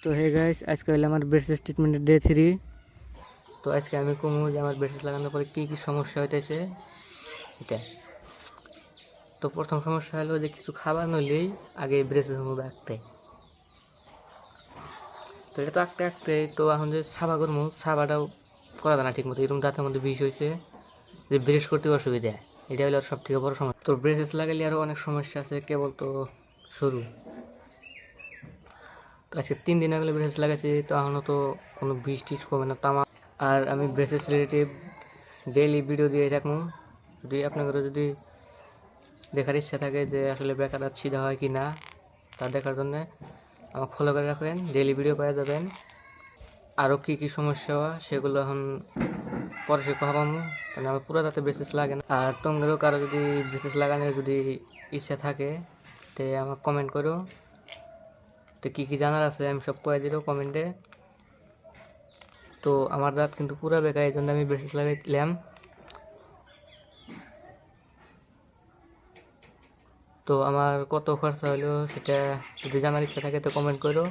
তো hey guys, আজকে হলো আমার ব্রেসেস ট্রিটমেন্টের ডে 3। তো আজকে আমি কমু যে আমার ব্রেসেস লাগানোর পরে কী কী সমস্যা হইতেছে এটা। তো প্রথম সমস্যা হলো যে কিছু খাবার নইলেই আগে ব্রেসেস মধ্যে আঁকতে। তো এটা তো আঁকতে আঁকতে তো এখন যে সাবা করবো, সাবাটাও করা যায় না ঠিক মতো। এরকম দাঁতের মধ্যে বিষ হয়েছে যে ব্রেস করতে অসুবিধা। এটা হলো সব থেকে বড় সমস্যা। তো ব্রেসেস লাগালে আরও অনেক সমস্যা আছে, কেবল তো শুরু। তো আজকে 3 দিন আগে ব্রেসেস লাগাইছি, তো এখনও তো কোনো বিষ টিষ কমে না। আর আমি ব্রেসেস রিলেটিভ ডেইলি ভিডিও দিয়ে থাকবো। যদি আপনাদের যদি দেখার ইচ্ছা থাকে যে আসলে বেকার দাঁত সিধা হয় কি না, তা দেখার জন্য আমাকে ফলো করে রাখবেন, ডেইলি ভিডিও পেয়ে যাবেন। আরও কী কী সমস্যা হয় সেগুলো এখন পরে সে কথা পাবো, কারণ আমার পুরো দাঁতে ব্রেসেস লাগে না। আর তোমাদেরও কারো যদি ব্রেসেস লাগানোর যদি ইচ্ছা থাকে তো আমাকে কমেন্ট করো। তো কী কী জানার আছে আমি সব করে দিল কমেন্টে। তো আমার দাঁত কিন্তু পুরো বেকার, এই জন্য আমি ব্রেসেস লাগাইলাম। তো আমার কত খরচা হলো সেটা যদি জানার ইচ্ছা থাকে তো কমেন্ট করো।